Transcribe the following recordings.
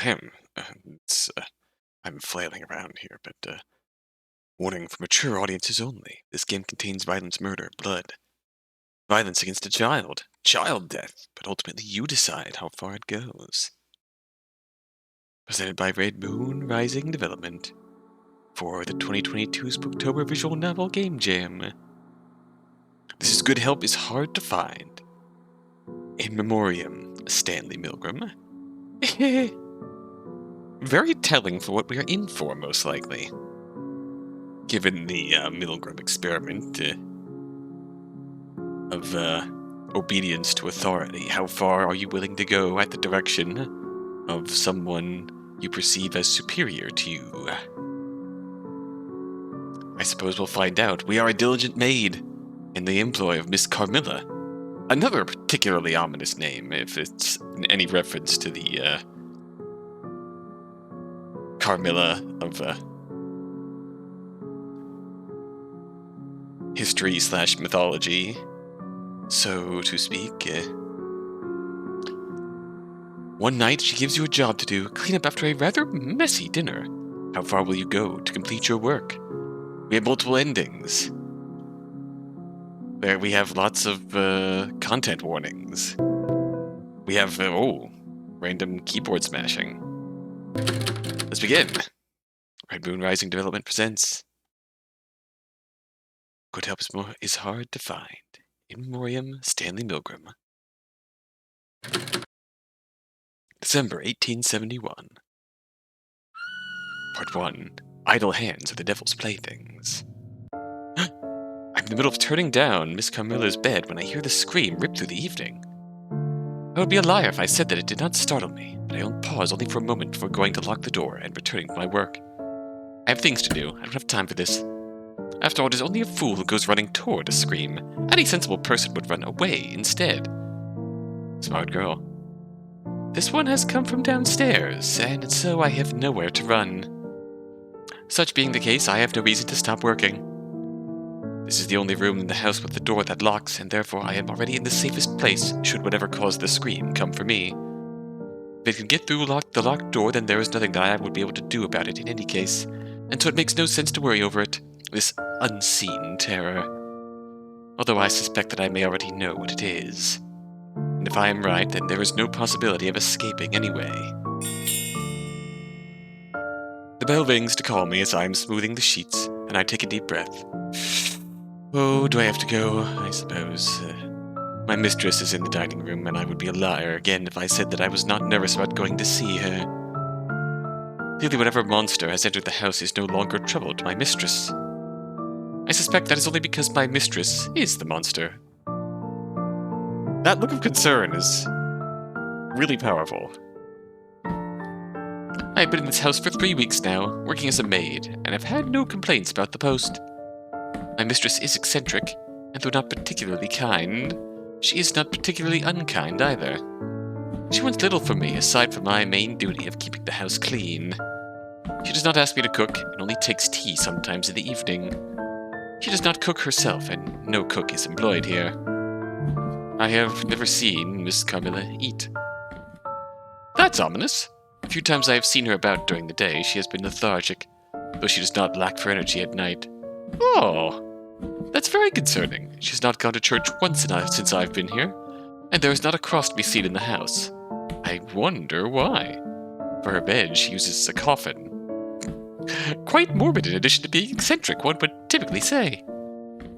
Ahem. It's, I'm flailing around here, but, warning for mature audiences only. This game contains violence, murder, blood. Violence against a child. Child death. But ultimately you decide how far it goes. Presented by Red Moon Rising Development for the 2022 Spooktober Visual Novel Game Jam. This is good help is hard to find. In Memoriam, Stanley Milgram. Very telling for what we are in for, most likely. Given the Milgram experiment of obedience to authority, how far are you willing to go at the direction of someone you perceive as superior to you? I suppose we'll find out. We are a diligent maid in the employ of Miss Carmilla. Another particularly ominous name, if it's any reference to the Carmilla of history/mythology, so to speak. One night she gives you a job to do, clean up after a rather messy dinner. How far will you go to complete your work? We have multiple endings. There we have lots of content warnings. We have, random keyboard smashing. Let's begin. Red Moon Rising Development presents Good Help is Hard to Find. In Memoriam, Stanley Milgram. December 1871. Part 1. Idle hands are the devil's playthings. I'm in the middle of turning down Miss Carmilla's bed when I hear the scream rip through the evening. I would be a liar if I said that it did not startle me, but I pause only for a moment before going to lock the door and returning to my work. I have things to do. I don't have time for this. After all, it is only a fool who goes running toward a scream. Any sensible person would run away instead. Smart girl. This one has come from downstairs, and so I have nowhere to run. Such being the case, I have no reason to stop working. This is the only room in the house with the door that locks, and therefore I am already in the safest place should whatever caused the scream come for me. If it can get through the locked door, then there is nothing that I would be able to do about it in any case, and so it makes no sense to worry over it, this unseen terror. Although I suspect that I may already know what it is. And if I am right, then there is no possibility of escaping anyway. The bell rings to call me as I am smoothing the sheets, and I take a deep breath. Oh, do I have to go? I suppose. My mistress is in the dining room, and I would be a liar again if I said that I was not nervous about going to see her. Clearly whatever monster has entered the house is no longer trouble to my mistress. I suspect that is only because my mistress is the monster. That look of concern is really powerful. I have been in this house for 3 weeks now, working as a maid, and have had no complaints about the post. My mistress is eccentric, and though not particularly kind, she is not particularly unkind either. She wants little from me aside from my main duty of keeping the house clean. She does not ask me to cook, and only takes tea sometimes in the evening. She does not cook herself, and no cook is employed here. I have never seen Miss Carmilla eat. That's ominous. A few times I have seen her about during the day, she has been lethargic, though she does not lack for energy at night. Oh, that's very concerning. She has not gone to church once since I've been here, and there is not a cross to be seen in the house. I wonder why. For her bed, she uses a coffin. Quite morbid in addition to being eccentric, one would typically say.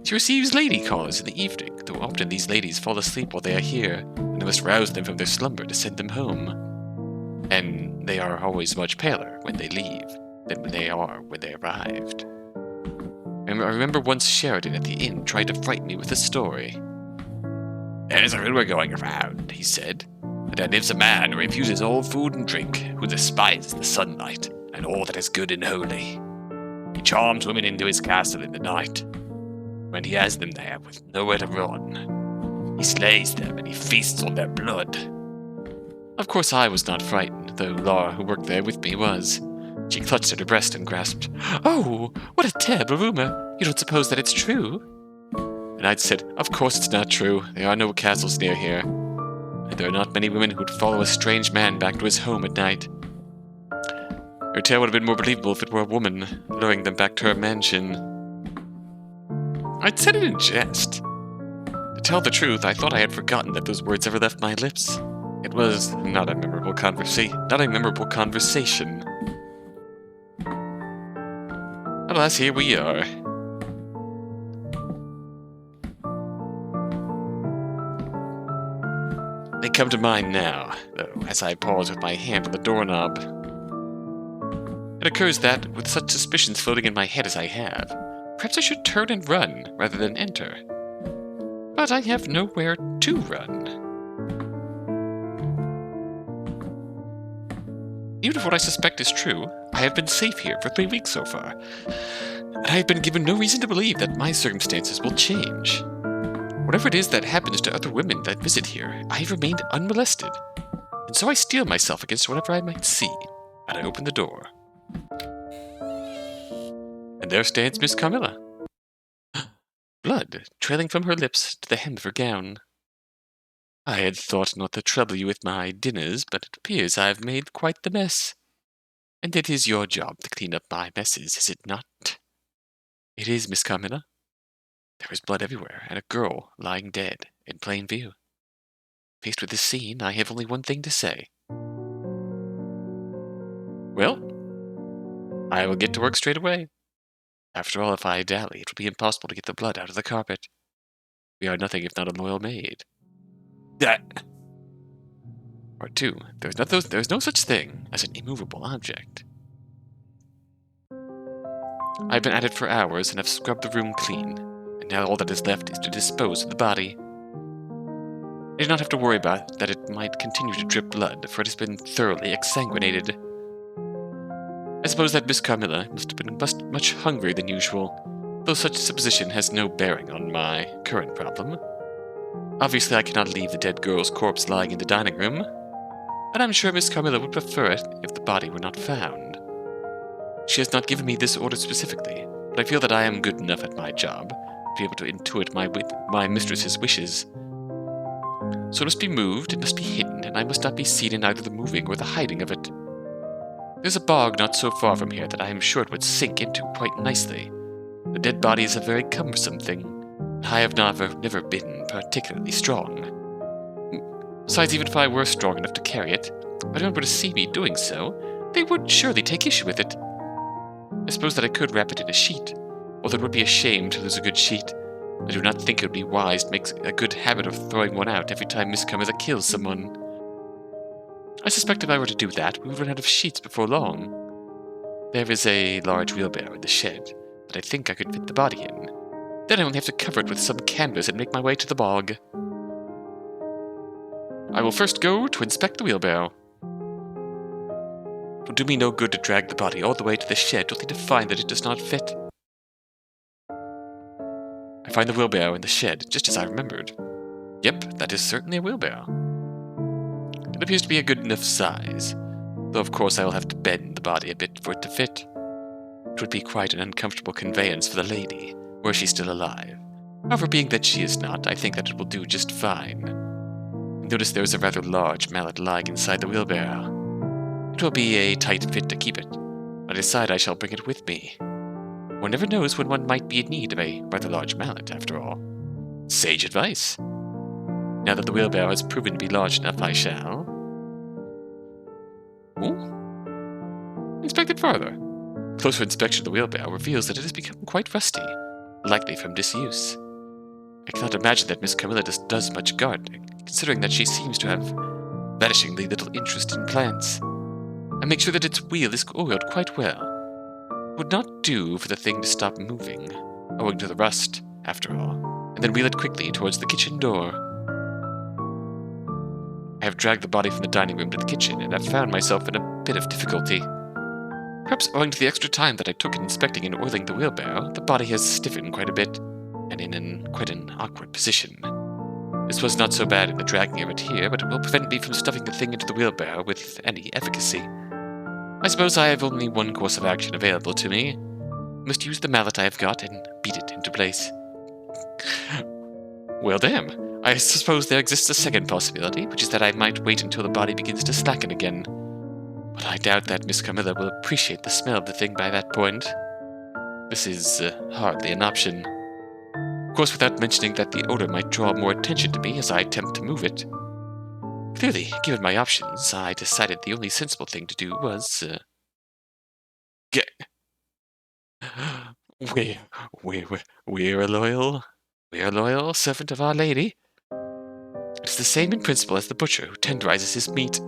She receives lady callers in the evening, though often these ladies fall asleep while they are here, and I must rouse them from their slumber to send them home. And they are always much paler when they leave than when they are when they arrived. I remember once Sheridan at the inn tried to frighten me with a story. There's a rumor going around, he said, that there lives a man who refuses all food and drink, who despises the sunlight and all that is good and holy. He charms women into his castle in the night. When he has them there with nowhere to run, he slays them and he feasts on their blood. Of course I was not frightened, though Laura, who worked there with me, was. She clutched at her breast and grasped, "Oh, what a terrible rumor! You don't suppose that it's true?" And I'd said, "Of course it's not true. There are no castles near here. And there are not many women who'd follow a strange man back to his home at night. Her tale would have been more believable if it were a woman luring them back to her mansion. I'd said it in jest. To tell the truth, I thought I had forgotten that those words ever left my lips. It was not a memorable conversation. Alas, here we are. They come to mind now, though, as I pause with my hand on the doorknob. It occurs that, with such suspicions floating in my head as I have, perhaps I should turn and run rather than enter. But I have nowhere to run. Even if what I suspect is true, I have been safe here for 3 weeks so far, and I have been given no reason to believe that my circumstances will change. Whatever it is that happens to other women that visit here, I have remained unmolested, and so I steel myself against whatever I might see, and I open the door. And there stands Miss Carmilla. Blood trailing from her lips to the hem of her gown. I had thought not to trouble you with my dinners, but it appears I have made quite the mess. And it is your job to clean up my messes, is it not? It is, Miss Carmilla. There is blood everywhere, and a girl lying dead in plain view. Faced with this scene, I have only one thing to say. Well, I will get to work straight away. After all, if I dally, it will be impossible to get the blood out of the carpet. We are nothing if not a loyal maid. That. Part 2. There is no such thing as an immovable object. I have been at it for hours and have scrubbed the room clean, and now all that is left is to dispose of the body. I do not have to worry about that it might continue to drip blood, for it has been thoroughly exsanguinated. I suppose that Miss Carmilla must have been much hungrier than usual, though such supposition has no bearing on my current problem. Obviously, I cannot leave the dead girl's corpse lying in the dining room, but I'm sure Miss Carmilla would prefer it if the body were not found. She has not given me this order specifically, but I feel that I am good enough at my job to be able to intuit my mistress's wishes. So it must be moved, it must be hidden, and I must not be seen in either the moving or the hiding of it. There's a bog not so far from here that I am sure it would sink into quite nicely. The dead body is a very cumbersome thing, and I have never been particularly strong. Besides, even if I were strong enough to carry it, if anyone were to see me doing so, they would surely take issue with it. I suppose that I could wrap it in a sheet, although it would be a shame to lose a good sheet. I do not think it would be wise to make a good habit of throwing one out every time Miss Carmilla kills someone. I suspect if I were to do that, we would run out of sheets before long. There is a large wheelbarrow in the shed that I think I could fit the body in. Then I only have to cover it with some canvas and make my way to the bog. I will first go to inspect the wheelbarrow. It will do me no good to drag the body all the way to the shed only to find that it does not fit. I find the wheelbarrow in the shed, just as I remembered. Yep, that is certainly a wheelbarrow. It appears to be a good enough size, though of course I will have to bend the body a bit for it to fit. It would be quite an uncomfortable conveyance for the lady, were she still alive. However, being that she is not, I think that it will do just fine. Notice there is a rather large mallet lying inside the wheelbarrow. It will be a tight fit to keep it. I decide I shall bring it with me. One never knows when one might be in need of a rather large mallet, after all. Sage advice. Now that the wheelbarrow has proven to be large enough, I shall... inspect it further. Closer inspection of the wheelbarrow reveals that it has become quite rusty, likely from disuse. I cannot imagine that Miss Carmilla does much gardening, considering that she seems to have vanishingly little interest in plants. I make sure that its wheel is oiled quite well. It would not do for the thing to stop moving, owing to the rust, after all, and then wheel it quickly towards the kitchen door. I have dragged the body from the dining room to the kitchen, and have found myself in a bit of difficulty. Perhaps owing to the extra time that I took in inspecting and oiling the wheelbarrow, the body has stiffened quite a bit, and in quite an awkward position. This was not so bad in the dragging of it here, but it will prevent me from stuffing the thing into the wheelbarrow with any efficacy. I suppose I have only one course of action available to me. I must use the mallet I have got and beat it into place. Well, damn. I suppose there exists a second possibility, which is that I might wait until the body begins to slacken again. But but I doubt that Miss Carmilla will appreciate the smell of the thing by that point. This is hardly an option. Of course, without mentioning that the odor might draw more attention to me as I attempt to move it. Clearly, given my options, I decided the only sensible thing to do was, get... We're a loyal servant of Our Lady. It's the same in principle as the butcher who tenderizes his meat,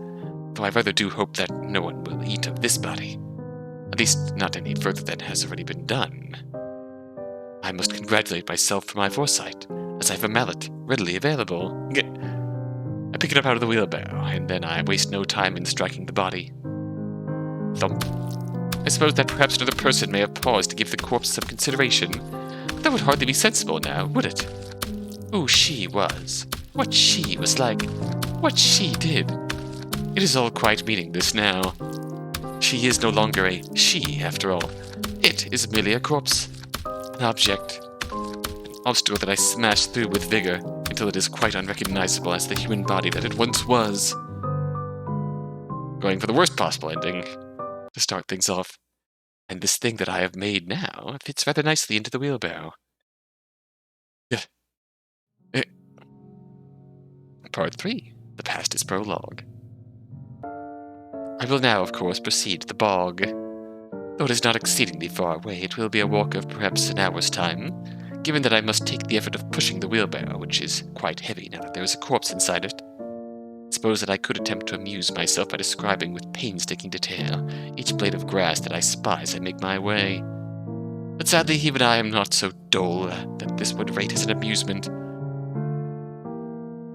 though I rather do hope that no one will eat of this body. At least not any further than has already been done. I must congratulate myself for my foresight, as I have a mallet readily available. I pick it up out of the wheelbarrow, and then I waste no time in striking the body. Thump. I suppose that perhaps another person may have paused to give the corpse some consideration, but that would hardly be sensible now, would it? Who she was, what she was like, what she did. It is all quite meaningless now. She is no longer a she, after all. It is merely a corpse, an object, an obstacle that I smash through with vigor until it is quite unrecognizable as the human body that it once was. Going for the worst possible ending to start things off. And this thing that I have made now fits rather nicely into the wheelbarrow. Part 3. The past is prologue. I will now, of course, proceed to the bog. Though it is not exceedingly far away, it will be a walk of perhaps an hour's time, given that I must take the effort of pushing the wheelbarrow, which is quite heavy now that there is a corpse inside it. Suppose that I could attempt to amuse myself by describing with painstaking detail each blade of grass that I spy as I make my way. But sadly, even I am not so dull that this would rate as an amusement.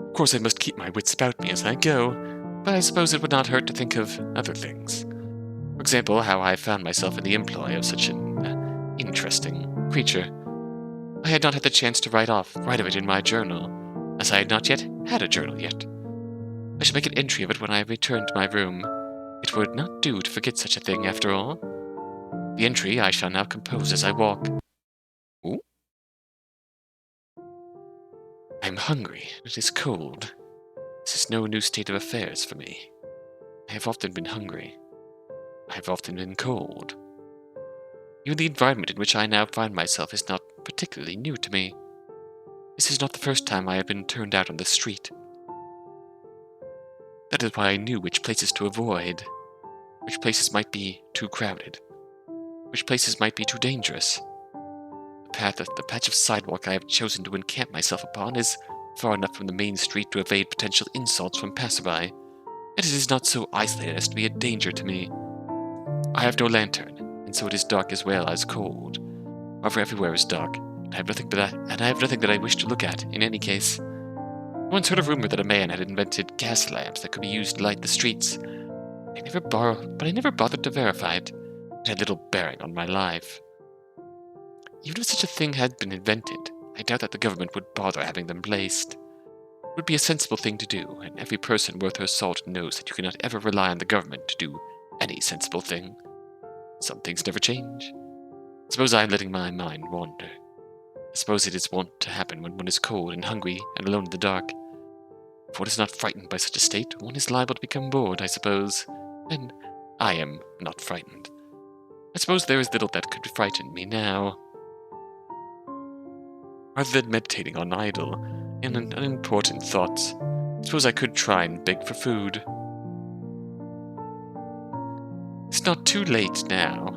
Of course, I must keep my wits about me as I go, but I suppose it would not hurt to think of other things. For example, how I found myself in the employ of such an interesting creature. I had not had the chance to write of it in my journal, as I had not yet had a journal yet. I shall make an entry of it when I return to my room. It would not do to forget such a thing, after all. The entry I shall now compose as I walk. Ooh. I am hungry. It is cold. This is no new state of affairs for me. I have often been hungry. I have often been cold. Even the environment in which I now find myself is not particularly new to me. This is not the first time I have been turned out on the street. That is why I knew which places to avoid, which places might be too crowded, which places might be too dangerous. The patch of sidewalk I have chosen to encamp myself upon is far enough from the main street to evade potential insults from passerby, yet it is not so isolated as to be a danger to me. I have no lantern, and so it is dark as well as cold. However, everywhere is dark, and I have nothing that I wish to look at, in any case. I once heard a rumor that a man had invented gas lamps that could be used to light the streets. I never bothered to verify it. It had little bearing on my life. Even if such a thing had been invented, I doubt that the government would bother having them placed. It would be a sensible thing to do, and every person worth her salt knows that you cannot ever rely on the government to do any sensible thing. Some things never change. I suppose I am letting my mind wander. I suppose it is wont to happen when one is cold and hungry and alone in the dark. If one is not frightened by such a state, one is liable to become bored, I suppose. And I am not frightened. I suppose there is little that could frighten me now. Rather than meditating on idle and unimportant thoughts, I suppose I could try and beg for food. It's not too late now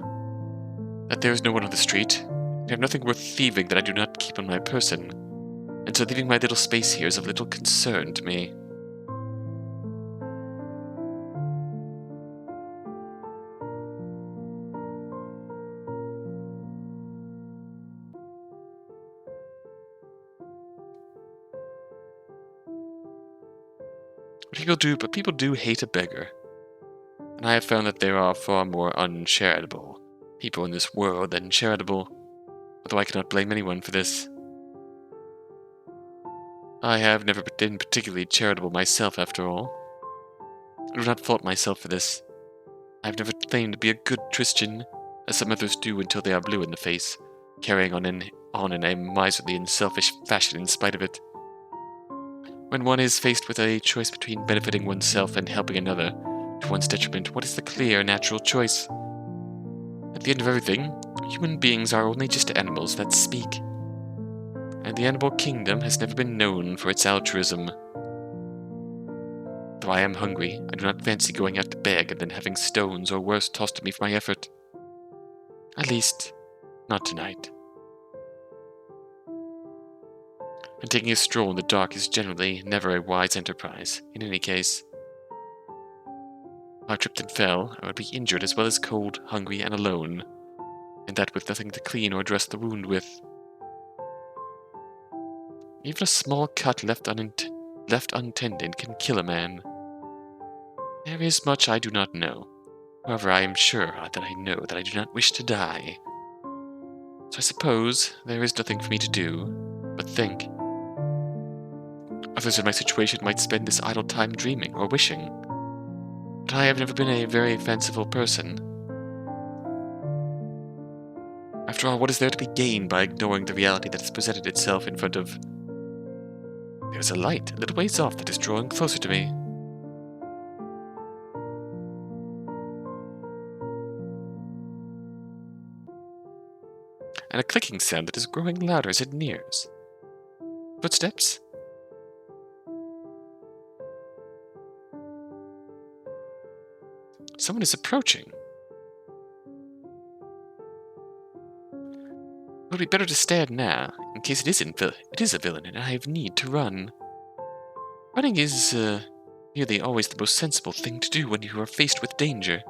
that there is no one on the street. I have nothing worth thieving that I do not keep on my person, and so leaving my little space here is of little concern to me. People do hate a beggar, and I have found that there are far more uncharitable people in this world than charitable, although I cannot blame anyone for this. I have never been particularly charitable myself, after all. I do not fault myself for this. I have never claimed to be a good Christian, as some others do until they are blue in the face, carrying on in a miserly and selfish fashion in spite of it. When one is faced with a choice between benefiting oneself and helping another, To one's detriment, what is the clear, natural choice? At the end of everything, human beings are only just animals that speak. And the animal kingdom has never been known for its altruism. Though I am hungry, I do not fancy going out to beg and then having stones or worse tossed at me for my effort. At least, not tonight. And taking a stroll in the dark is generally never a wise enterprise. In any case, if I tripped and fell, I would be injured as well as cold, hungry, and alone, and that with nothing to clean or dress the wound with. Even a small cut left untended can kill a man. There is much I do not know. However, I am sure that I know that I do not wish to die. So I suppose there is nothing for me to do but think. Others in my situation might spend this idle time dreaming or wishing, but I have never been a very fanciful person. After all, what is there to be gained by ignoring the reality that has presented itself in front of... There's a light a little ways off that is drawing closer to me. And a clicking sound that is growing louder as it nears. Footsteps? Someone is approaching. It would be better to stand now, in case it is a villain and I have need to run. Running is nearly always the most sensible thing to do when you are faced with danger.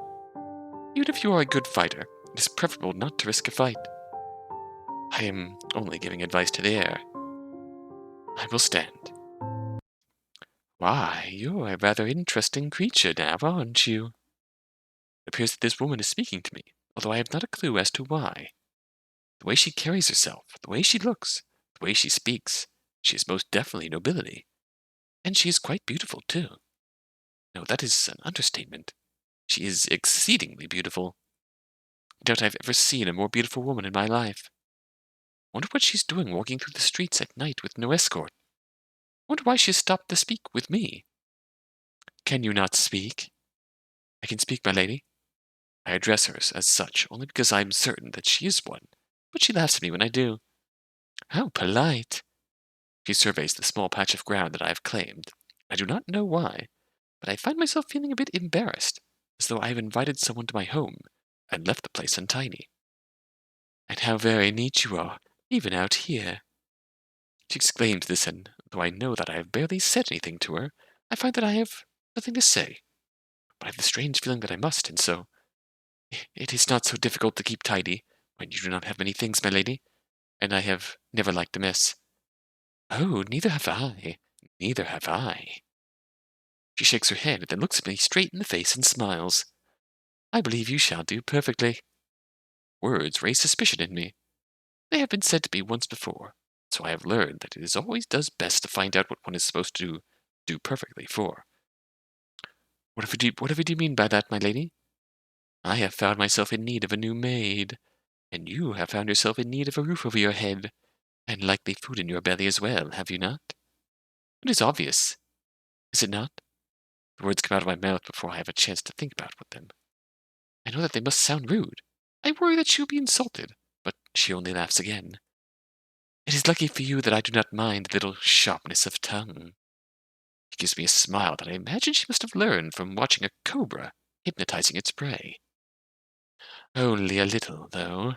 Even if you are a good fighter, it is preferable not to risk a fight. I am only giving advice to the air. I will stand. Why, you're a rather interesting creature now, aren't you? It appears that this woman is speaking to me, although I have not a clue as to why. The way she carries herself, the way she looks, the way she speaks, she is most definitely nobility. And she is quite beautiful, too. No, that is an understatement. She is exceedingly beautiful. I doubt I've ever seen a more beautiful woman in my life. Wonder what she's doing walking through the streets at night with no escort. Wonder why she stopped to speak with me. Can you not speak? I can speak, my lady. I address her as such only because I am certain that she is one, but she laughs at me when I do. How polite! She surveys the small patch of ground that I have claimed. I do not know why, but I find myself feeling a bit embarrassed, as though I have invited someone to my home and left the place untidy. And how very neat you are, even out here. She exclaims this, and though I know that I have barely said anything to her, I find that I have nothing to say. But I have the strange feeling that I must, and so... It is not so difficult to keep tidy when you do not have many things, my lady, and I have never liked a mess. Oh, neither have I. Neither have I. She shakes her head, and then looks at me straight in the face and smiles. I believe you shall do perfectly. Words raise suspicion in me. They have been said to me once before, so I have learned that it is always does best to find out what one is supposed to do perfectly for. Whatever do you mean by that, my lady? I have found myself in need of a new maid, and you have found yourself in need of a roof over your head, and likely food in your belly as well, have you not? It is obvious, is it not? The words come out of my mouth before I have a chance to think about them. I know that they must sound rude. I worry that she will be insulted, but she only laughs again. It is lucky for you that I do not mind the little sharpness of tongue. She gives me a smile that I imagine she must have learned from watching a cobra hypnotizing its prey. Only a little, though.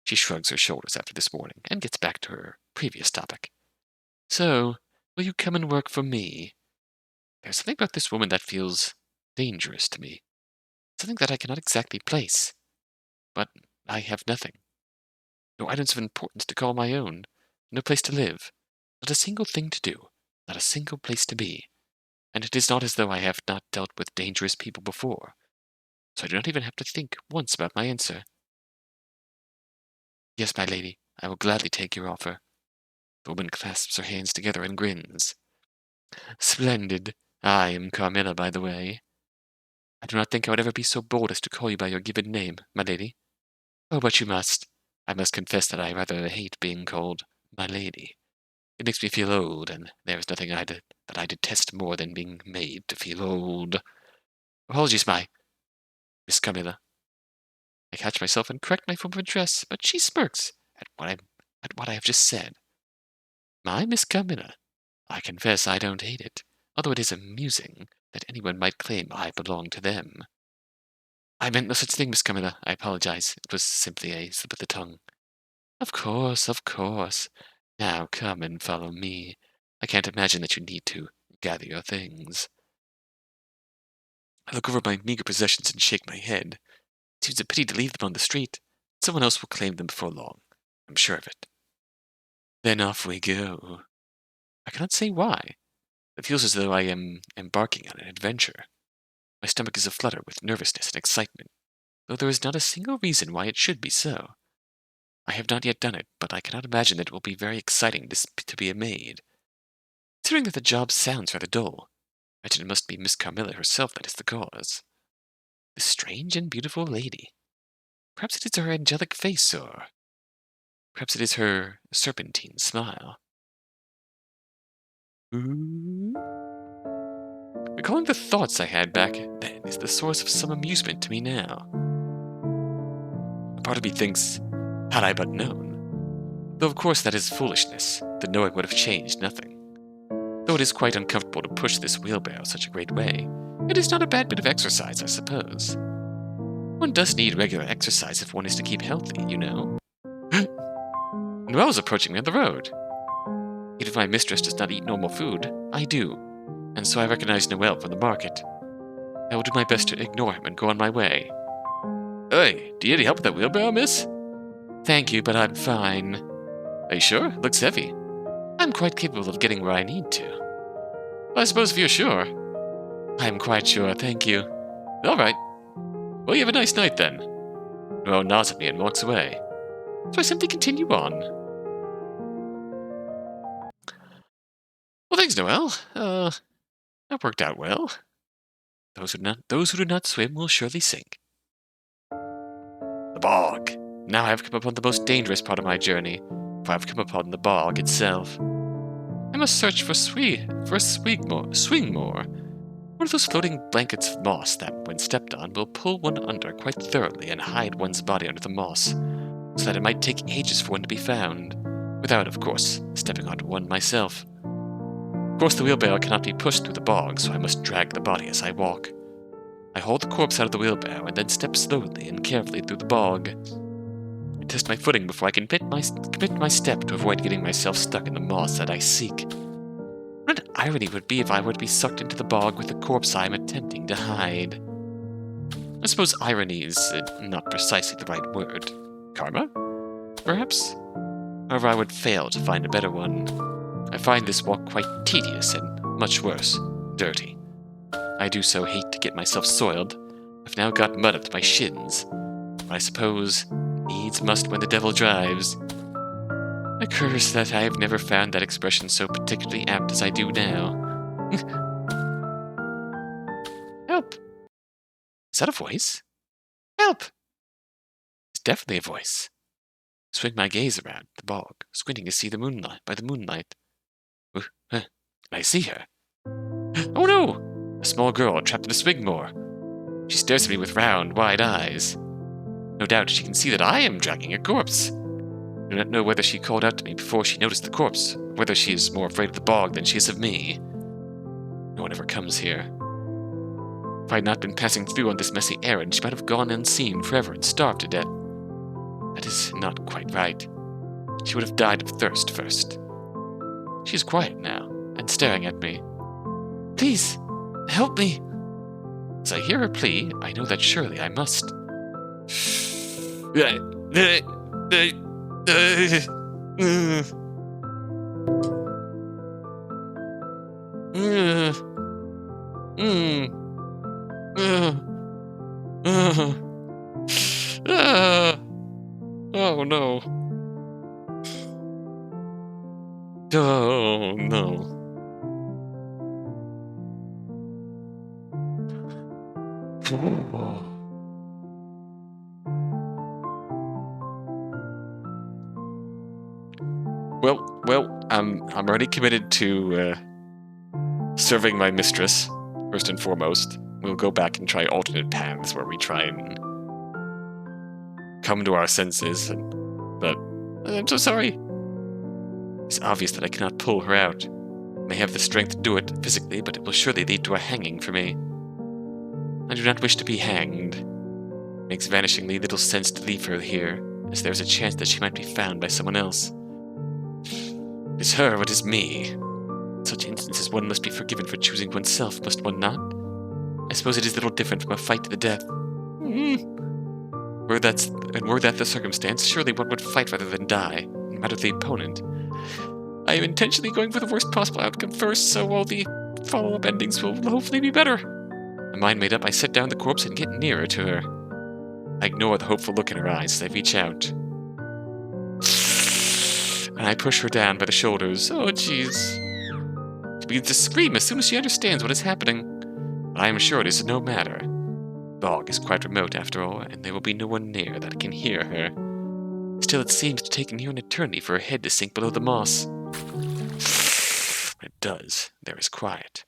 She shrugs her shoulders after this warning and gets back to her previous topic. So, will you come and work for me? There's something about this woman that feels dangerous to me. Something that I cannot exactly place. But I have nothing. No items of importance to call my own. No place to live. Not a single thing to do. Not a single place to be. And it is not as though I have not dealt with dangerous people before. So I do not even have to think once about my answer. Yes, my lady, I will gladly take your offer. The woman clasps her hands together and grins. Splendid. I am Carmilla, by the way. I do not think I would ever be so bold as to call you by your given name, my lady. Oh, but you must. I must confess that I rather hate being called my lady. It makes me feel old, and there is nothing that I detest more than being made to feel old. Apologies, my Miss Carmilla. I catch myself and correct my form of address, but she smirks at what I have just said. My Miss Carmilla. I confess I don't hate it, although it is amusing that anyone might claim I belong to them. I meant no such thing, Miss Carmilla. I apologize. It was simply a slip of the tongue. Of course, of course. Now come and follow me. I can't imagine that you need to gather your things. I look over my meager possessions and shake my head. It seems a pity to leave them on the street. Someone else will claim them before long. I'm sure of it. Then off we go. I cannot say why. It feels as though I am embarking on an adventure. My stomach is aflutter with nervousness and excitement, though there is not a single reason why it should be so. I have not yet done it, but I cannot imagine that it will be very exciting to be a maid. Considering that the job sounds rather dull, I imagine it must be Miss Carmilla herself that is the cause. This strange and beautiful lady. Perhaps it is her angelic face, or perhaps it is her serpentine smile. Recalling the thoughts I had back then is the source of some amusement to me now. A part of me thinks, had I but known. Though of course that is foolishness, the knowing would have changed nothing. Though it is quite uncomfortable to push this wheelbarrow such a great way, it is not a bad bit of exercise, I suppose. One does need regular exercise if one is to keep healthy, you know. Noelle's approaching me on the road. Even if my mistress does not eat normal food, I do, and so I recognize Noelle from the market. I will do my best to ignore him and go on my way. Hey, do you need any help with that wheelbarrow, miss? Thank you, but I'm fine. Are you sure? It looks heavy. I'm quite capable of getting where I need to. Well, I suppose if you're sure. I'm quite sure, thank you. All right. Well, you have a nice night, then. Noelle nods at me and walks away. So I simply continue on. Well, thanks, Noelle. That worked out well. Those who do not swim will surely sink. The bog. Now I have come upon the most dangerous part of my journey, for I have come upon the bog itself. I must search for a swingmore, one of those floating blankets of moss that, when stepped on, will pull one under quite thoroughly and hide one's body under the moss, so that it might take ages for one to be found, without, of course, stepping onto one myself. Of course, the wheelbarrow cannot be pushed through the bog, so I must drag the body as I walk. I hold the corpse out of the wheelbarrow and then step slowly and carefully through the bog. I test my footing before I can commit my step to avoid getting myself stuck in the moss that I seek. What an irony would be if I were to be sucked into the bog with the corpse I am attempting to hide. I suppose irony is not precisely the right word. Karma? Perhaps? However, I would fail to find a better one. I find this walk quite tedious and, much worse, dirty. I do so hate to get myself soiled. I've now got mud up to my shins. But I suppose needs must when the devil drives. A curse that I have never found that expression so particularly apt as I do now. Help! Is that a voice? Help! It's definitely a voice. I swing my gaze around the bog, squinting to see the moonlight by the moonlight. And I see her. Oh no! A small girl trapped in a swingmore. She stares at me with round, wide eyes. No doubt she can see that I am dragging a corpse. I do not know whether she called out to me before she noticed the corpse, or whether she is more afraid of the bog than she is of me. No one ever comes here. If I had not been passing through on this messy errand, she might have gone unseen forever and starved to death. That is not quite right. She would have died of thirst first. She is quiet now, and staring at me. Please, help me. As I hear her plea, I know that surely I must. Oh no. Oh no. Well, I'm already committed to serving my mistress, first and foremost. we'll go back and try alternate paths where we try and come to our senses. But I'm so sorry. It's obvious that I cannot pull her out. I may have the strength to do it physically, but it will surely lead to a hanging for me. I do not wish to be hanged. It makes vanishingly little sense to leave her here, as there is a chance that she might be found by someone else. It is her, what is me? In such instances, one must be forgiven for choosing oneself, must one not? I suppose it is little different from a fight to the death. Were that the circumstance, surely one would fight rather than die, no matter the opponent. I am intentionally going for the worst possible outcome first, so all the follow-up endings will hopefully be better. My mind made up, I set down the corpse and get nearer to her. I ignore the hopeful look in her eyes as I reach out. And I push her down by the shoulders. Oh, jeez. She begins to scream as soon as she understands what is happening. But I am sure it is no matter. The bog is quite remote, after all, and there will be no one near that can hear her. Still, it seems to take near an eternity for her head to sink below the moss. When it does, there is quiet.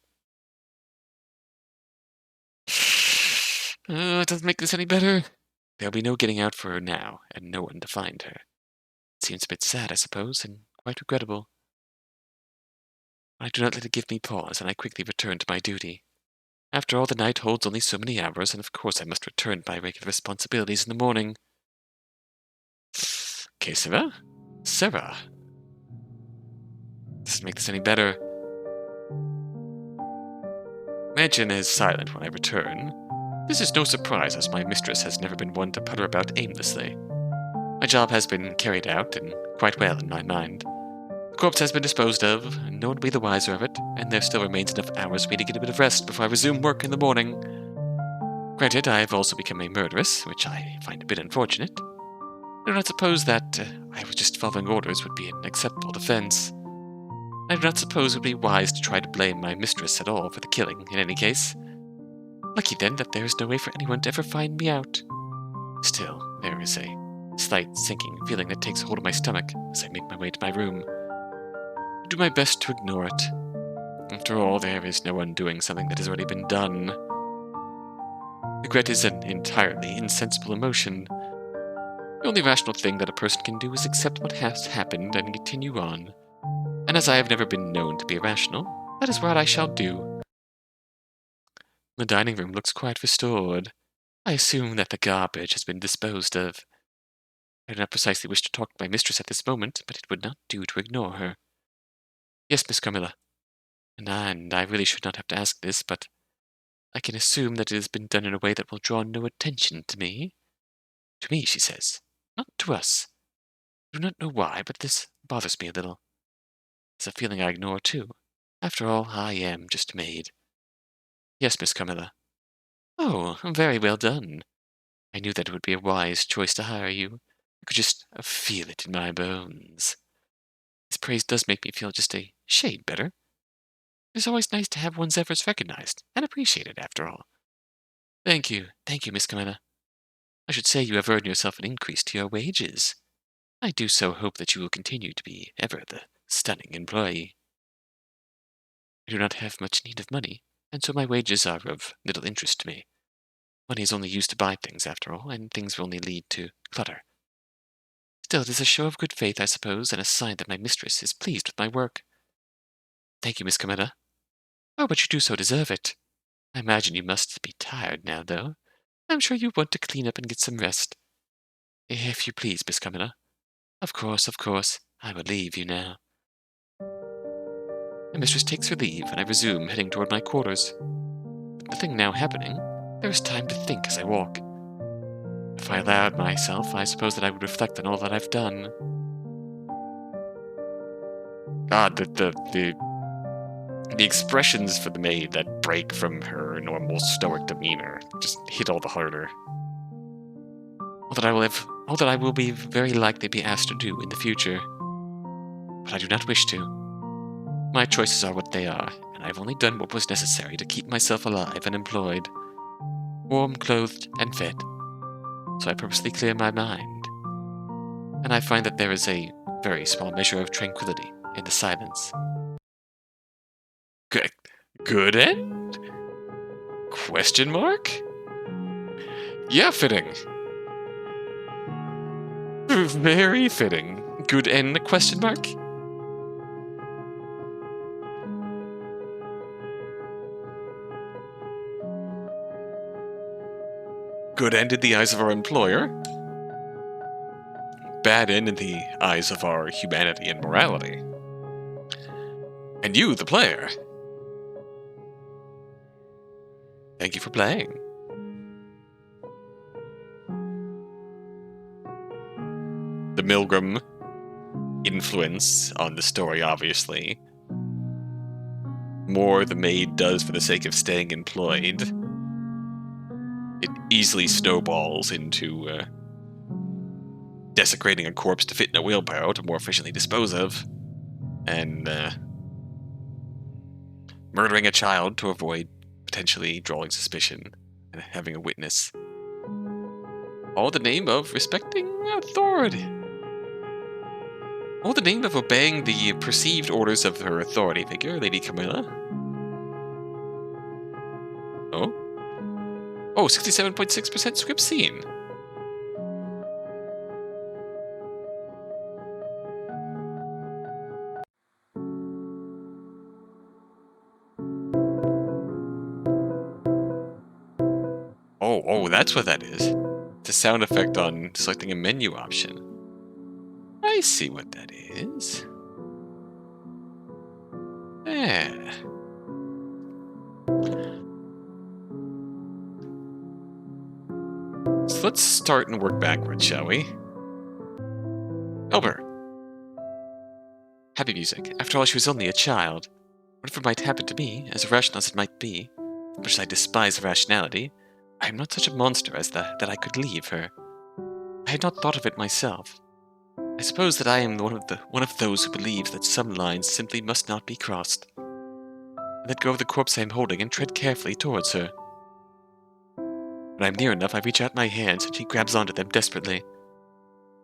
Oh, it doesn't make this any better. There'll be no getting out for her now, and no one to find her. It seems a bit sad, I suppose, and quite regrettable. I do not let it give me pause, and I quickly return to my duty. After all, the night holds only so many hours, and of course I must return to my regular responsibilities in the morning. Okay, Sarah. Doesn't make this any better. Mansion is silent when I return. This is no surprise, as my mistress has never been one to putter about aimlessly. My job has been carried out, and quite well in my mind. The corpse has been disposed of, and no one will be the wiser of it, and there still remains enough hours for me to get a bit of rest before I resume work in the morning. Granted, I have also become a murderess, which I find a bit unfortunate. I do not suppose that I was just following orders would be an acceptable defense. I do not suppose it would be wise to try to blame my mistress at all for the killing, in any case. Lucky then that there is no way for anyone to ever find me out. Still, there is a slight sinking feeling that takes hold of my stomach as I make my way to my room. I do my best to ignore it. After all, there is no undoing something that has already been done. Regret is an entirely insensible emotion. The only rational thing that a person can do is accept what has happened and continue on. And as I have never been known to be irrational, that is what I shall do. The dining room looks quite restored. I assume that the garbage has been disposed of. I do not precisely wish to talk to my mistress at this moment, but it would not do to ignore her. Yes, Miss Carmilla. And I really should not have to ask this, but I can assume that it has been done in a way that will draw no attention to me. To me, she says. Not to us. I do not know why, but this bothers me a little. It's a feeling I ignore, too. After all, I am just a maid. Yes, Miss Carmilla. Oh, very well done. I knew that it would be a wise choice to hire you. I could just feel it in my bones. This praise does make me feel just a shade better. It's always nice to have one's efforts recognized and appreciated, after all. Thank you, Miss Carmilla. I should say you have earned yourself an increase to your wages. I do so hope that you will continue to be ever the stunning employee. I do not have much need of money, and so my wages are of little interest to me. Money is only used to buy things, after all, and things will only lead to clutter. Still, it is a show of good faith, I suppose, and a sign that my mistress is pleased with my work. Thank you, Miss Carmilla. Oh, but you do so deserve it. I imagine you must be tired now, though. I'm sure you want to clean up and get some rest. If you please, Miss Carmilla. Of course. I will leave you now. My mistress takes her leave, and I resume heading toward my quarters. With nothing now happening, there is time to think as I walk. If I allowed myself, I suppose that I would reflect on all that I've done. God, the expressions for the maid that break from her normal stoic demeanor just hit all the harder. All that I will be very likely be asked to do in the future. But I do not wish to. My choices are what they are, and I've only done what was necessary to keep myself alive and employed, warm, clothed, and fed. So I purposely clear my mind. And I find that there is a very small measure of tranquility in the silence. Good end? Question mark? Yeah, fitting. Very fitting. Good end, question mark? Good end in the eyes of our employer. Bad end in the eyes of our humanity and morality. And you, the player. Thank you for playing. The Milgram influence on the story, obviously. More the maid does for the sake of staying employed. It easily snowballs into desecrating a corpse to fit in a wheelbarrow to more efficiently dispose of, and murdering a child to avoid potentially drawing suspicion and having a witness. All in the name of respecting authority. All in the name of obeying the perceived orders of her authority figure, Lady Carmilla. Oh? Oh, 67.6% script scene. Oh, that's what that is. It's a sound effect on selecting a menu option. I see what that is. Yeah. So let's start and work backwards, shall we? Elber. Happy music. After all, she was only a child. Whatever might happen to me, as irrational as it might be, as much as I despise rationality, I am not such a monster as that I could leave her. I had not thought of it myself. I suppose that I am one of those who believes that some lines simply must not be crossed. I let go of the corpse I am holding and tread carefully towards her. When I am near enough, I reach out my hands and she grabs onto them desperately.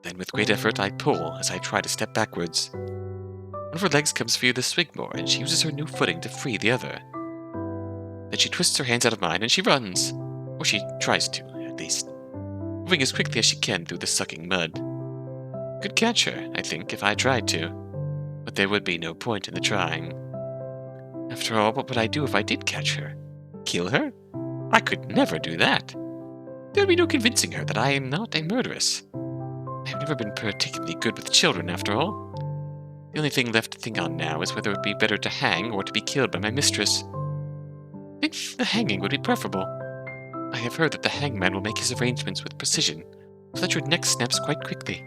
Then with great effort, I pull as I try to step backwards. One of her legs comes free of the swing more, and she uses her new footing to free the other. Then she twists her hands out of mine and she runs. Or she tries to, at least. Moving as quickly as she can through the sucking mud. Could catch her, I think, if I tried to. But there would be no point in the trying. After all, what would I do if I did catch her? Kill her? I could never do that. There would be no convincing her that I am not a murderess. I have never been particularly good with children, after all. The only thing left to think on now is whether it would be better to hang or to be killed by my mistress. I think the hanging would be preferable. I have heard that the hangman will make his arrangements with precision, so that your neck snaps quite quickly.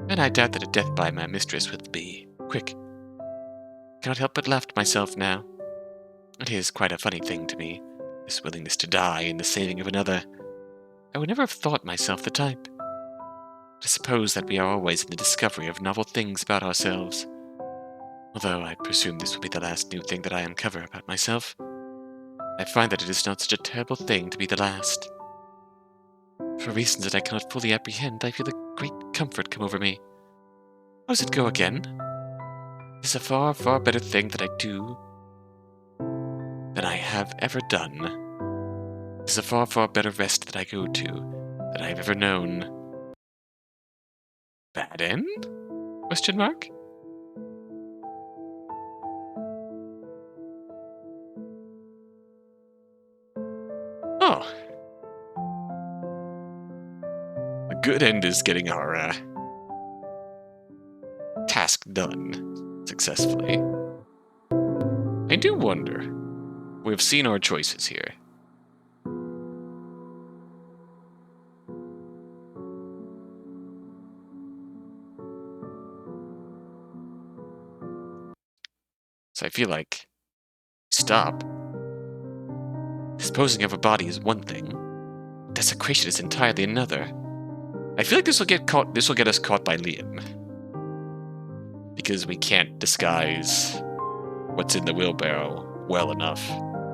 And I doubt that a death by my mistress would be quick. I cannot help but laugh to myself now. It is quite a funny thing to me, this willingness to die in the saving of another. I would never have thought myself the type. I suppose that we are always in the discovery of novel things about ourselves. Although I presume this will be the last new thing that I uncover about myself. I find that it is not such a terrible thing to be the last. For reasons that I cannot fully apprehend, I feel a great comfort come over me. How does it go again? It is a far, far better thing that I do than I have ever done. It is a far, far better rest that I go to than I have ever known. Bad end? Question mark? Oh. The good end is getting our task done successfully. I do wonder. We've seen our choices here. So I feel like stop. Disposing of a body is one thing. Desecration is entirely another. I feel like this will get us caught by Liam. Because we can't disguise what's in the wheelbarrow well enough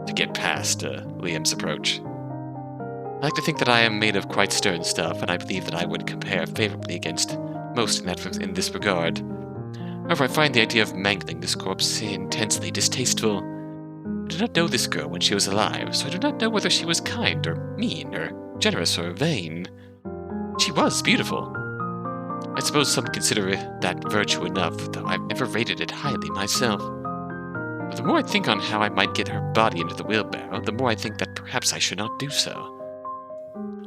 to get past Liam's approach. I like to think that I am made of quite stern stuff, and I believe that I would compare favorably against most in this regard. However, I find the idea of mangling this corpse intensely distasteful. do not know this girl when she was alive, so I do not know whether she was kind or mean or generous or vain. She was beautiful. I suppose some consider that virtue enough, though I've never rated it highly myself. But the more I think on how I might get her body into the wheelbarrow, the more I think that perhaps I should not do so.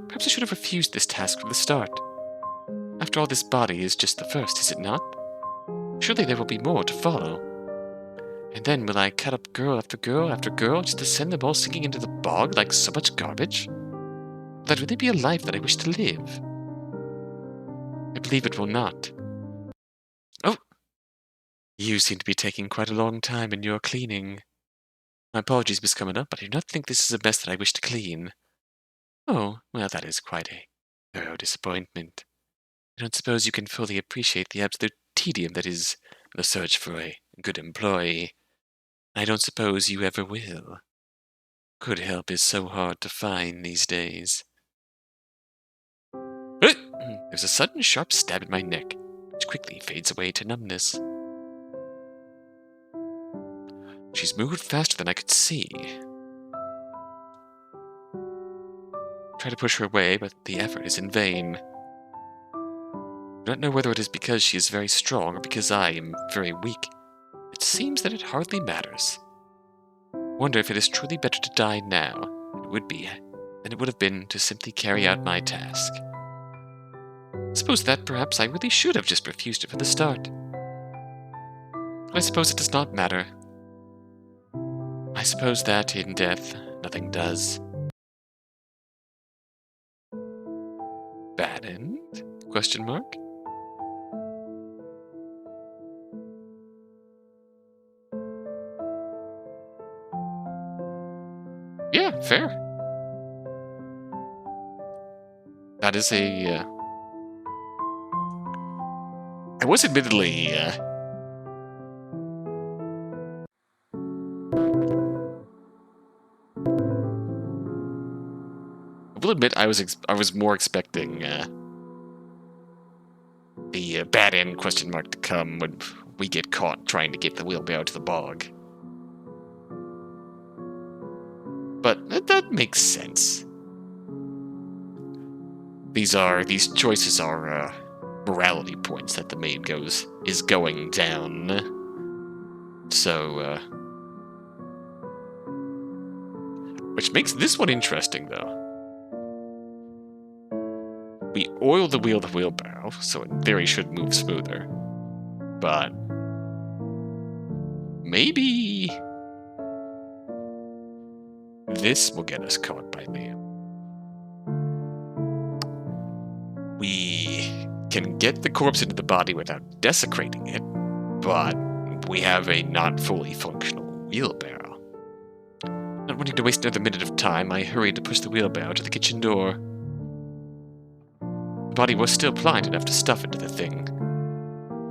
Perhaps I should have refused this task from the start. After all, this body is just the first, is it not? Surely there will be more to follow. And then will I cut up girl after girl after girl just to send them all sinking into the bog like so much garbage? Will that really be a life that I wish to live? I believe it will not. Oh! You seem to be taking quite a long time in your cleaning. My apologies, Miss Carmilla, but I do not think this is a mess that I wish to clean. Oh, well, that is quite a thorough disappointment. I don't suppose you can fully appreciate the absolute tedium that is the search for a good employee. I don't suppose you ever will. Good help is so hard to find these days. There's a sudden sharp stab in my neck, which quickly fades away to numbness. She's moved faster than I could see. Try to push her away, but the effort is in vain. I do not know whether it is because she is very strong or because I am very weak. It seems that it hardly matters. Wonder if it is truly better to die now, it would be, than it would have been to simply carry out my task. Suppose that perhaps I really should have just refused it from the start. I suppose it does not matter. I suppose that, in death, nothing does. Bad end? Question mark? Yeah, fair. That is a, I was admittedly, I will admit I was more expecting the bad end question mark to come when we get caught trying to get the wheelbarrow to the bog. But that makes sense. These choices are morality points that the maid is going down. So, which makes this one interesting, though. We oil the wheelbarrow, so in theory should move smoother. But maybe this will get us caught by Liam. We can get the corpse into the body without desecrating it, but we have a not fully functional wheelbarrow. Not wanting to waste another minute of time, I hurried to push the wheelbarrow to the kitchen door. The body was still pliant enough to stuff into the thing.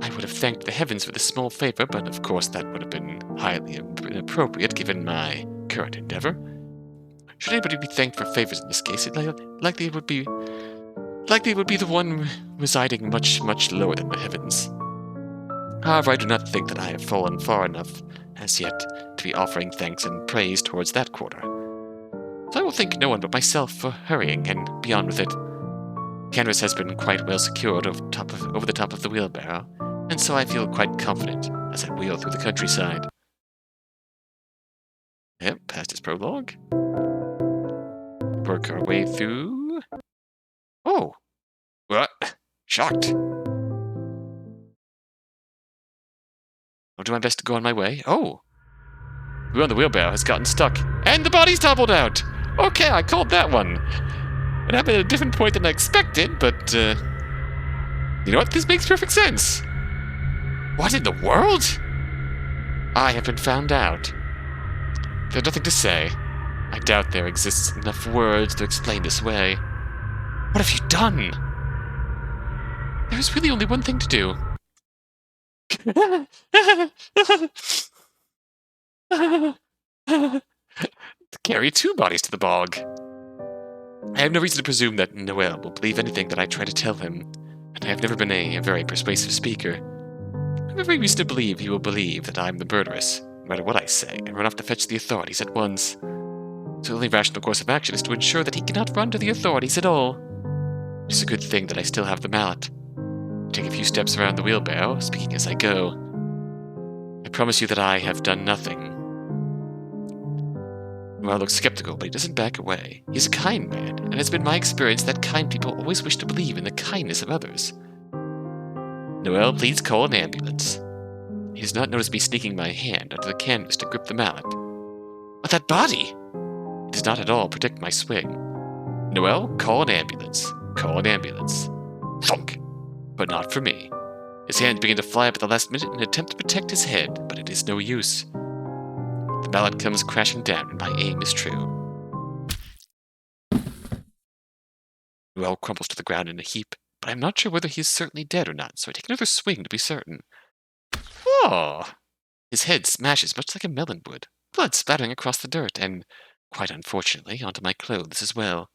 I would have thanked the heavens for this small favor, but of course that would have been highly inappropriate given my current endeavor. Should anybody be thanked for favors in this case, it likely would be the one residing much, much lower than the heavens. However, I do not think that I have fallen far enough as yet to be offering thanks and praise towards that quarter. So I will thank no one but myself for hurrying and be on with it. Canvas has been quite well secured over the top of the wheelbarrow, and so I feel quite confident as I wheel through the countryside. Yep, past his prologue. Work our way through. Oh! What? Shocked. I'll do my best to go on my way. Oh! The wheel on the wheelbarrow has gotten stuck, and the body's toppled out! Okay, I called that one. It happened at a different point than I expected, but, you know what? This makes perfect sense. What in the world? I have been found out. There's nothing to say. I doubt there exists enough words to explain this way. What have you done? There is really only one thing to do. To carry two bodies to the bog. I have no reason to presume that Noel will believe anything that I try to tell him, and I have never been a very persuasive speaker. I have every reason to believe he will believe that I am the murderess, No matter what I say, I run off to fetch the authorities at once. So the only rational course of action is to ensure that he cannot run to the authorities at all. It's a good thing that I still have the mallet. I take a few steps around the wheelbarrow, speaking as I go. I promise you that I have done nothing. Noel looks skeptical, but he doesn't back away. He's a kind man, and it's been my experience that kind people always wish to believe in the kindness of others. Noel, please call an ambulance. He does not notice me sneaking my hand under the canvas to grip the mallet. But that body! It does not at all protect my swing. Noel, call an ambulance. Call an ambulance. Thunk! But not for me. His hands begin to fly up at the last minute in an attempt to protect his head, but it is no use. The mallet comes crashing down, and my aim is true. Noel crumbles to the ground in a heap, but I am not sure whether he is certainly dead or not, so I take another swing to be certain. Oh! His head smashes much like a melon would, blood splattering across the dirt, and, quite unfortunately, onto my clothes as well.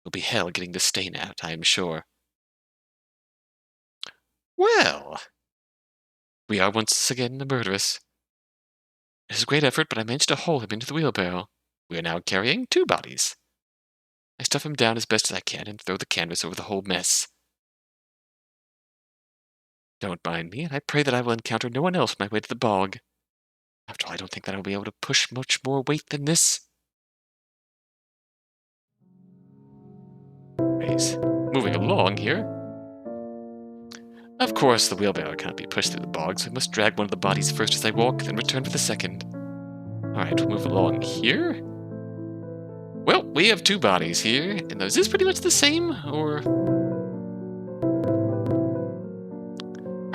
It'll be hell getting this stain out, I am sure. Well, we are once again a murderess. It is a great effort, but I managed to haul him into the wheelbarrow. We are now carrying 2 bodies. I stuff him down as best as I can and throw the canvas over the whole mess. Don't mind me, and I pray that I will encounter no one else on my way to the bog. After all, I don't think that I will be able to push much more weight than this. Anyways, moving along here. Of course, the wheelbarrow cannot be pushed through the bog, so I must drag one of the bodies first as I walk, then return for the second. Alright, we'll move along here. Well, we have 2 bodies here, and is this pretty much the same, or...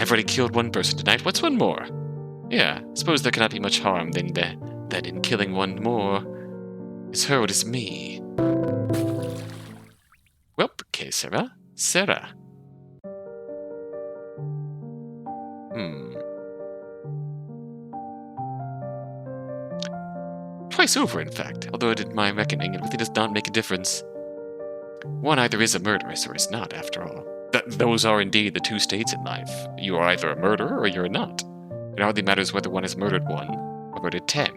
I've already killed 1 person tonight, what's 1 more? Yeah, I suppose there cannot be much harm then in killing 1 more. It's her, it is me. Well, okay, Sarah. Twice over, in fact, although in my reckoning it really does not make a difference. One either is a murderess or is not, after all. Those are indeed the 2 states in life. You are either a murderer or you're not. It hardly matters whether one has murdered 1 or murdered 10.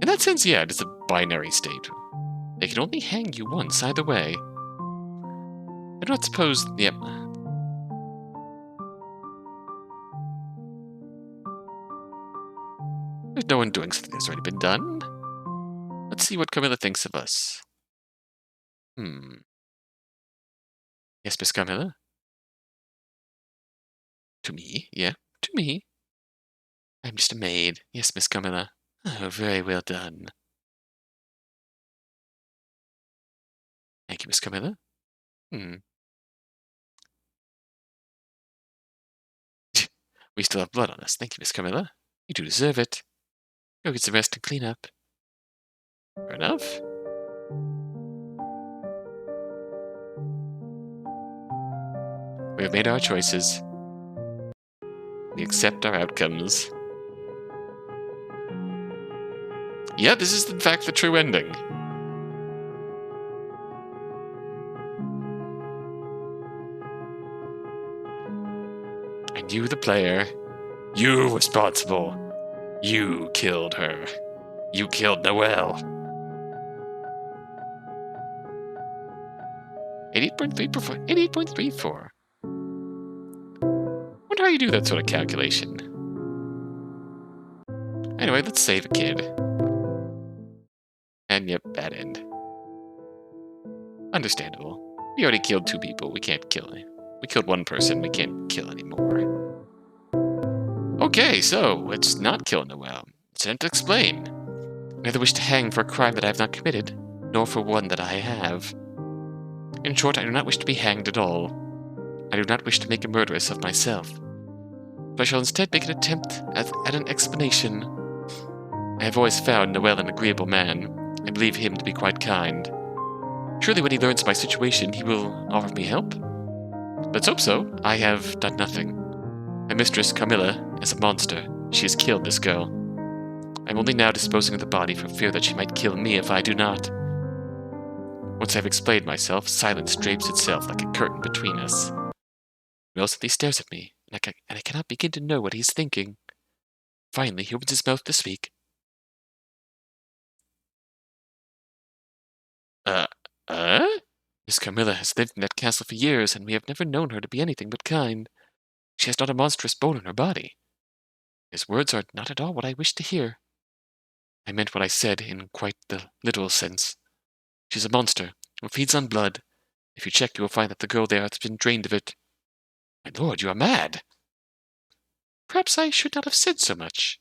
In that sense, yeah, it is a binary state. They can only hang you once either way. I do not suppose... Yep. There's no one doing something that's already been done. Let's see what Carmilla thinks of us. Yes, Miss Carmilla? To me? Yeah, to me. I'm just a maid. Yes, Miss Carmilla. Oh, very well done. Thank you, Miss Carmilla. We still have blood on us. Thank you, Miss Carmilla. You do deserve it. Go get some rest and clean up. Fair enough. We have made our choices. We accept our outcomes. Yeah, this is in fact the true ending. And you, the player, you responsible. You killed her. You killed Noel. 88.34. Wonder how you do that sort of calculation. Anyway, let's save a kid. And yep, bad end. Understandable. We already killed 2 people. We can't kill any. We killed 1 person. We can't kill anymore. Okay, so let's not kill Noel. Let's attempt to explain. I neither wish to hang for a crime that I have not committed, nor for one that I have. In short, I do not wish to be hanged at all. I do not wish to make a murderess of myself. But I shall instead make an attempt at an explanation. I have always found Noel an agreeable man. I believe him to be quite kind. Surely when he learns my situation, he will offer me help? Let's hope so. I have done nothing. My mistress, Carmilla, is a monster. She has killed this girl. I am only now disposing of the body for fear that she might kill me if I do not. Once I have explained myself, silence drapes itself like a curtain between us. Noel simply stares at me, and I cannot begin to know what he is thinking. Finally, he opens his mouth to speak. Uh, Miss Carmilla has lived in that castle for years, and we have never known her to be anything but kind. She has not a monstrous bone in her body. His words are not at all what I wished to hear. I meant what I said in quite the literal sense. She's a monster, who feeds on blood. If you check, you will find that the girl there has been drained of it. My lord, you are mad! Perhaps I should not have said so much.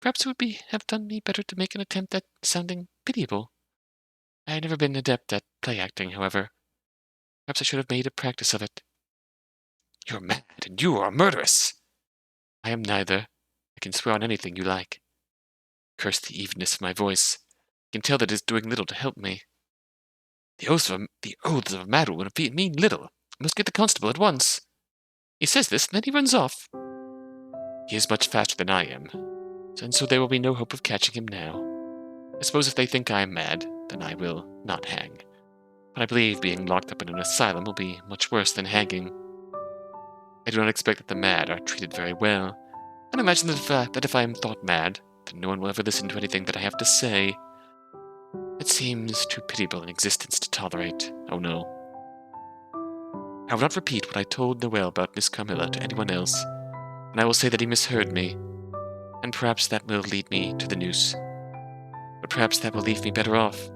Perhaps it would have done me better to make an attempt at sounding pitiable. I have never been adept at play acting, however. Perhaps I should have made a practice of it. You're mad, and you are a murderess! I am neither. I can swear on anything you like. Curse the evenness of my voice. I can tell that it is doing little to help me. The oaths of a madwoman mean little. I must get the constable at once. He says this, and then he runs off. He is much faster than I am, and so there will be no hope of catching him now. I suppose if they think I am mad, then I will not hang. But I believe being locked up in an asylum will be much worse than hanging. I do not expect that the mad are treated very well, and imagine that if I am thought mad, then no one will ever listen to anything that I have to say. It seems too pitiable an existence to tolerate. Oh no. I will not repeat what I told Noel about Miss Carmilla to anyone else, and I will say that he misheard me, and perhaps that will lead me to the noose. But perhaps that will leave me better off.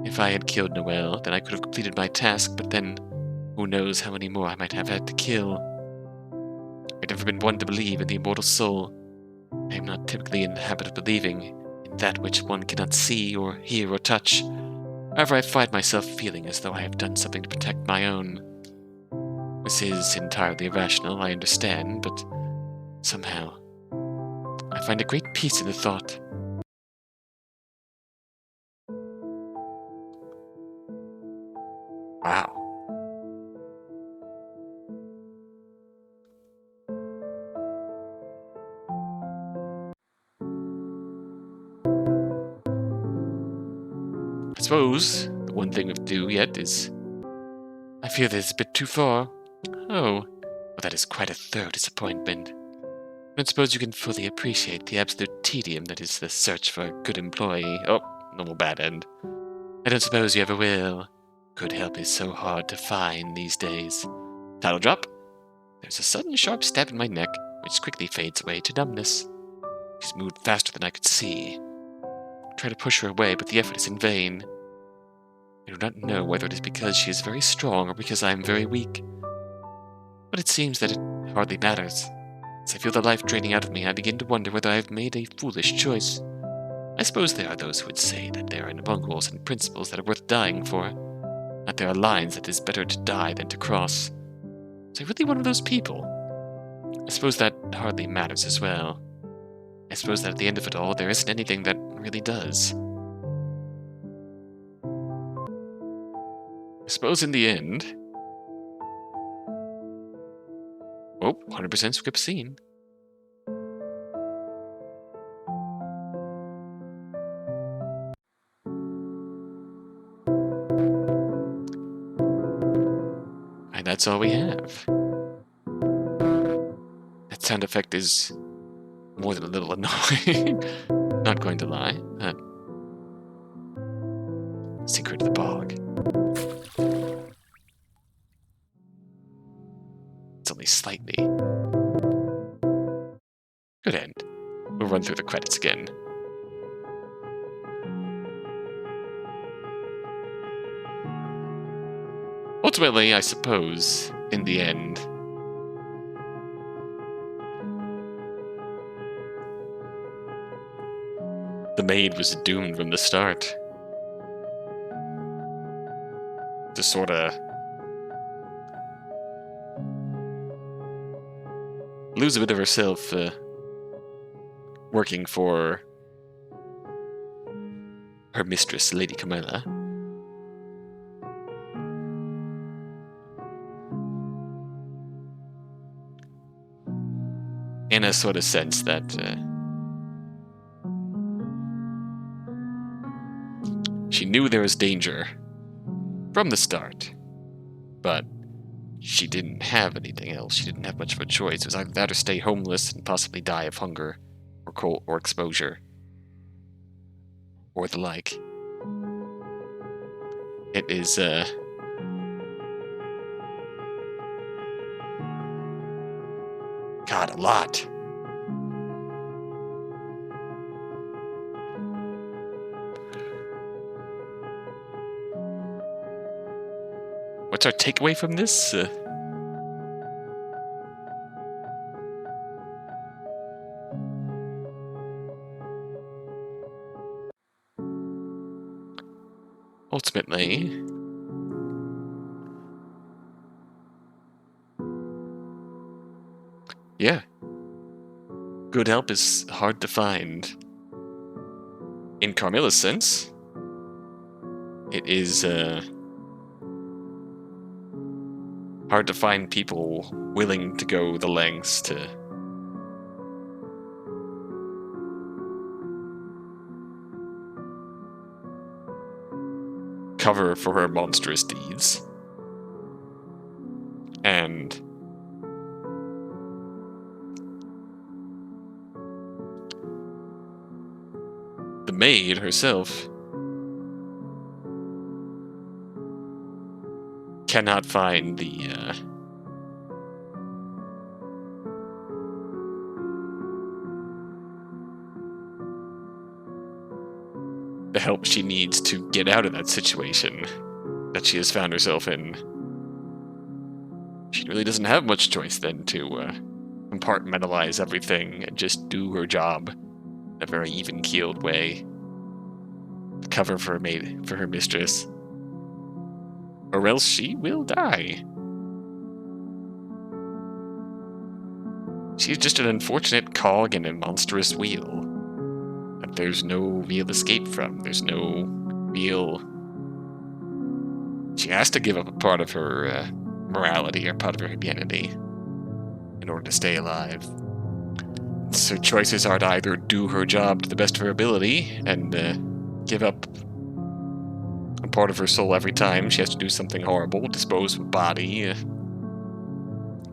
If I had killed Noel, then I could have completed my task, but then who knows how many more I might have had to kill. I've never been one to believe in the immortal soul. I am not typically in the habit of believing in that which one cannot see or hear or touch. However, I find myself feeling as though I have done something to protect my own. This is entirely irrational, I understand, but somehow I find a great peace in the thought. Wow. I suppose the one thing we have to do yet is... I fear that it's a bit too far. Oh, well, that is quite a thorough disappointment. I don't suppose you can fully appreciate the absolute tedium that is the search for a good employee. Oh, normal bad end. I don't suppose you ever will. Good help is so hard to find these days. Title drop. There's a sudden sharp stab in my neck, which quickly fades away to numbness. She's moved faster than I could see. I try to push her away, but the effort is in vain. I do not know whether it is because she is very strong or because I am very weak. But it seems that it hardly matters. As I feel the life draining out of me, I begin to wonder whether I have made a foolish choice. I suppose there are those who would say that there are morals and principles that are worth dying for, that there are lines that it is better to die than to cross. Was I really one of those people? I suppose that hardly matters as well. I suppose that at the end of it all, there isn't anything that really does. I suppose in the end... Oh, 100% skip scene. And that's all we have. That sound effect is more than a little annoying. Not going to lie. Sink her to the bog. It's only slightly. Good end. We'll run through the credits again. Ultimately, I suppose, in the end, the maid was doomed from the start to sorta lose a bit of herself working for her mistress, Lady Carmilla. In a sort of sense that she knew there was danger from the start, but she didn't have anything else. She didn't have much of a choice. It was either that or stay homeless and possibly die of hunger or cold or exposure or the like. It is, God, a lot. What's our takeaway from this? Ultimately, yeah, good help is hard to find. In Carmilla's sense, it is hard to find people willing to go the lengths to cover for her monstrous deeds. And the maid herself cannot find the help she needs to get out of that situation that she has found herself in. She really doesn't have much choice then to compartmentalize everything and just do her job in a very even-keeled way to cover for her maid, for her mistress, or else she will die. She's just an unfortunate cog in a monstrous wheel that there's no real escape from. There's no real... She has to give up a part of her morality or part of her humanity in order to stay alive. So choices are to either do her job to the best of her ability and give up a part of her soul every time she has to do something horrible, dispose of a body,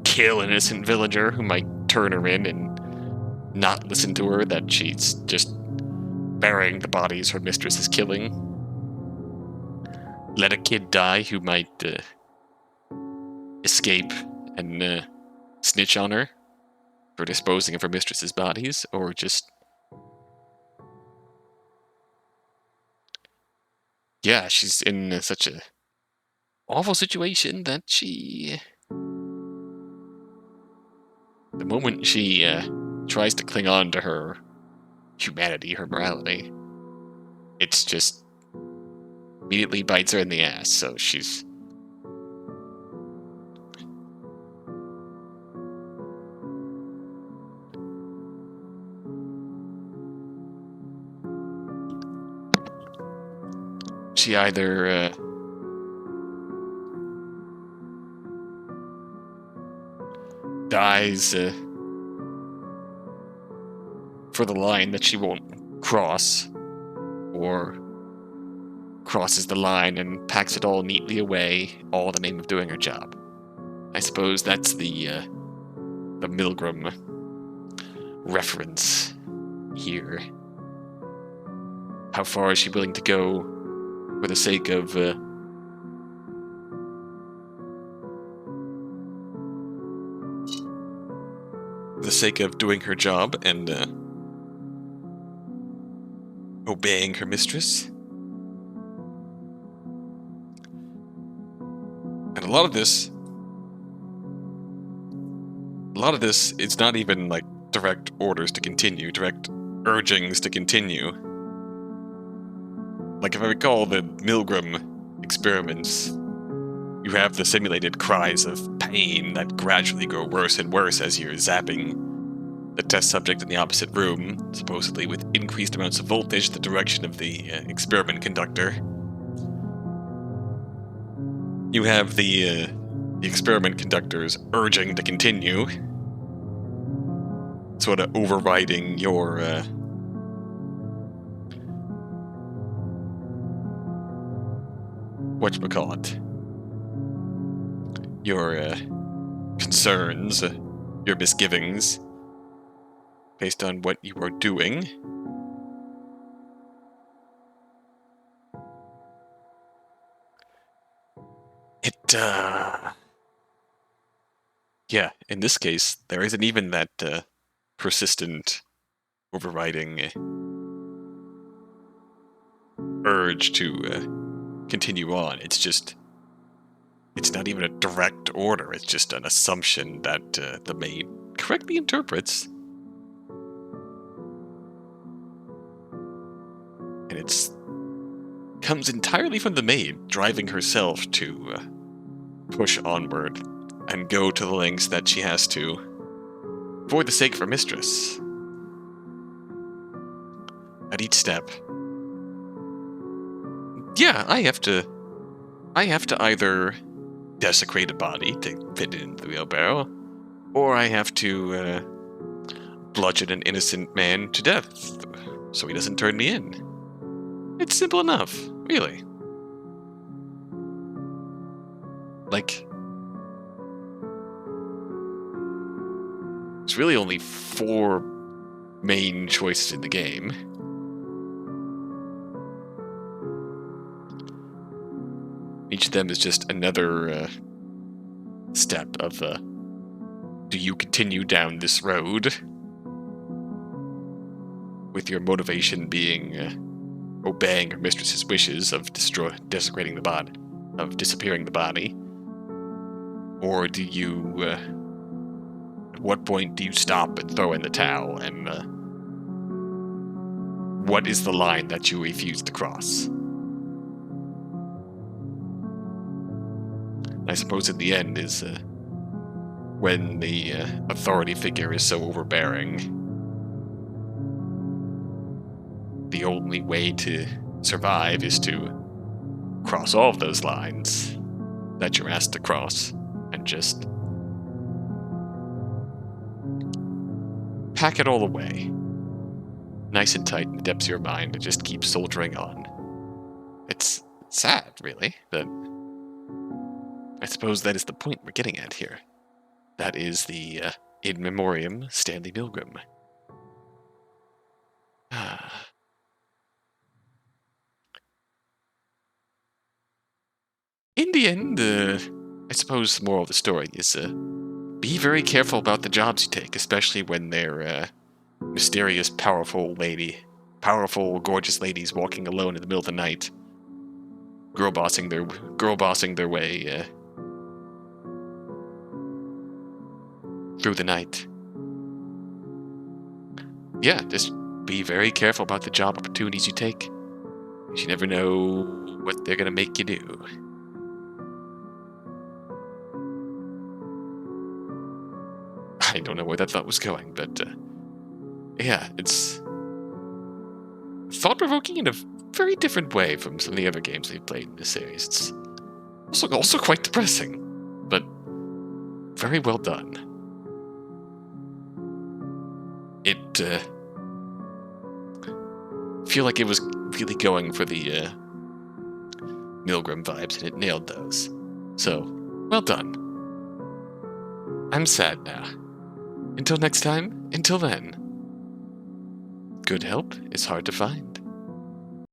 kill an innocent villager who might turn her in and not listen to her, that she's just burying the bodies her mistress is killing. Let a kid die who might escape and snitch on her for disposing of her mistress's bodies, or just... Yeah, she's in such a awful situation that she... The moment she tries to cling on to her humanity, her morality, it's just immediately bites her in the ass, so she's... She either dies for the line that she won't cross, or crosses the line and packs it all neatly away, all in the name of doing her job. I suppose that's the Milgram reference here. How far is she willing to go for the sake of doing her job and obeying her mistress? And a lot of this, it's not even like direct orders to continue, direct urgings to continue. Like, if I recall the Milgram experiments, you have the simulated cries of pain that gradually grow worse and worse as you're zapping the test subject in the opposite room, supposedly with increased amounts of voltage the direction of the experiment conductor. You have the experiment conductors urging to continue, sort of overriding your whatchamacallit, your concerns, your misgivings, based on what you are doing. Yeah, in this case, there isn't even that persistent, overriding urge to continue on. It's just, it's not even a direct order. It's just an assumption that the maid correctly interprets. And it's comes entirely from the maid driving herself to push onward and go to the lengths that she has to for the sake of her mistress. At each step. Yeah, I have to either desecrate a body to fit it into the wheelbarrow, or I have to bludgeon an innocent man to death so he doesn't turn me in. It's simple enough, really. Like, there's really only 4 main choices in the game. Each of them is just another step of, do you continue down this road? With your motivation being obeying her mistress's wishes of desecrating the body, of disappearing the body? Or do you, at what point do you stop and throw in the towel, and what is the line that you refuse to cross? I suppose in the end is when the authority figure is so overbearing, the only way to survive is to cross all of those lines that you're asked to cross and just pack it all away, nice and tight in the depths of your mind, and just keep soldiering on. It's sad, really, but I suppose that is the point we're getting at here. That is the in memoriam Stanley Milgram. In the end, I suppose the moral of the story is be very careful about the jobs you take, especially when they're mysterious, powerful, gorgeous ladies walking alone in the middle of the night, girl bossing their way through the night. Yeah, just be very careful about the job opportunities you take. You never know what they're gonna make you do. I don't know where that thought was going, but yeah, it's thought-provoking in a very different way from some of the other games we've played in this series. It's also quite depressing, but very well done. It feel like it was really going for the Milgram vibes, and it nailed those. So, well done. I'm sad now. Until next time, until then. Good help is hard to find.